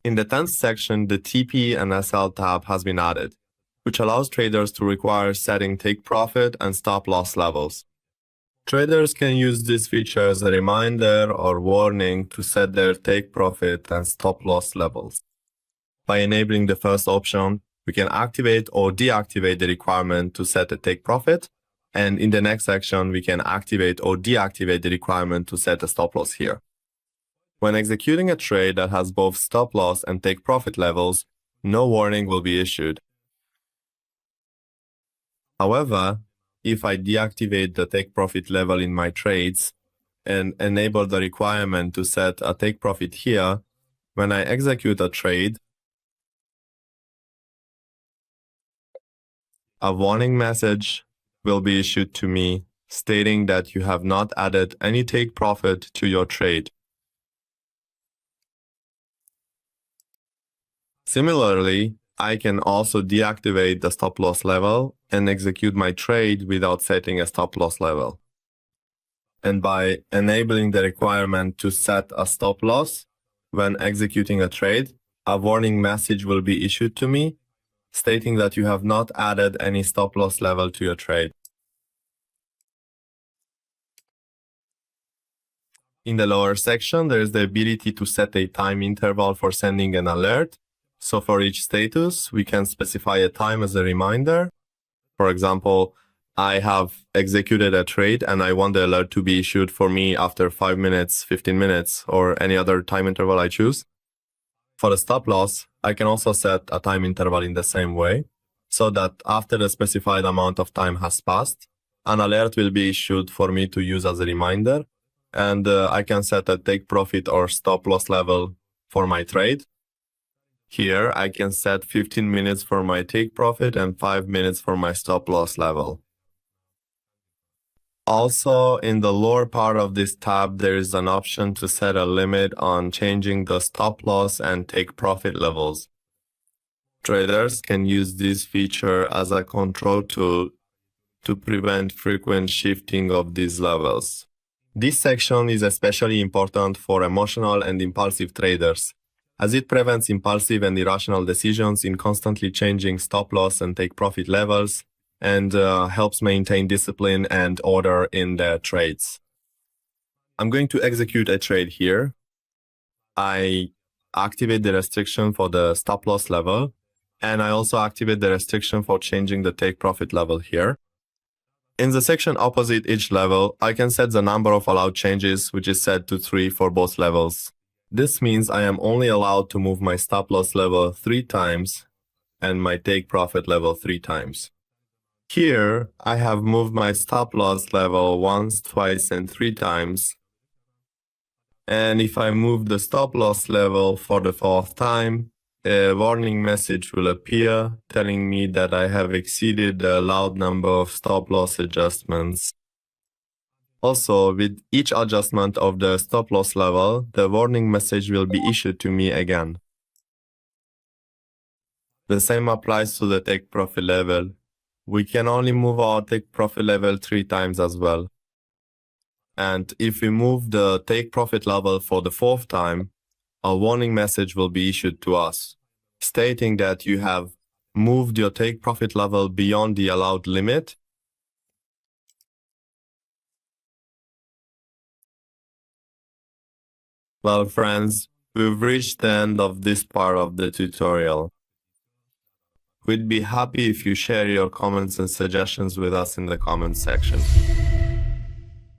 In the 10th section, the TP and SL tab has been added, which allows traders to require setting take profit and stop loss levels. Traders can use this feature as a reminder or warning to set their take profit and stop loss levels. By enabling the first option, we can activate or deactivate the requirement to set a take profit, and in the next section, we can activate or deactivate the requirement to set a stop loss here. When executing a trade that has both stop loss and take profit levels, no warning will be issued. However, if I deactivate the take profit level in my trades and enable the requirement to set a take profit here, when I execute a trade, a warning message will be issued to me stating that you have not added any take profit to your trade. Similarly, I can also deactivate the stop loss level and execute my trade without setting a stop loss level. And by enabling the requirement to set a stop loss when executing a trade, a warning message will be issued to me stating that you have not added any stop loss level to your trade. In the lower section, there is the ability to set a time interval for sending an alert. So for each status, we can specify a time as a reminder. For example, I have executed a trade and I want the alert to be issued for me after 5 minutes, 15 minutes, or any other time interval I choose. For the stop loss, I can also set a time interval in the same way, so that after the specified amount of time has passed, an alert will be issued for me to use as a reminder, and I can set a take profit or stop loss level for my trade. Here, I can set 15 minutes for my take profit and 5 minutes for my stop loss level. Also, in the lower part of this tab, there is an option to set a limit on changing the stop loss and take profit levels. Traders can use this feature as a control tool to prevent frequent shifting of these levels. This section is especially important for emotional and impulsive traders, as it prevents impulsive and irrational decisions in constantly changing stop loss and take profit levels, and helps maintain discipline and order in their trades. I'm going to execute a trade here. I activate the restriction for the stop loss level, and I also activate the restriction for changing the take profit level here. In the section opposite each level, I can set the number of allowed changes, which is set to 3 for both levels. This means I am only allowed to move my stop loss level 3 times and my take profit level 3 times. Here, I have moved my stop loss level once, twice, and 3 times. And if I move the stop loss level for the 4th time, a warning message will appear telling me that I have exceeded the allowed number of stop loss adjustments. Also, with each adjustment of the stop loss level, the warning message will be issued to me again. The same applies to the take profit level. We can only move our take profit level 3 times as well. And if we move the take profit level for the 4th time, a warning message will be issued to us, stating that you have moved your take profit level beyond the allowed limit. Well, friends, we've reached the end of this part of the tutorial. We'd be happy if you share your comments and suggestions with us in the comments section.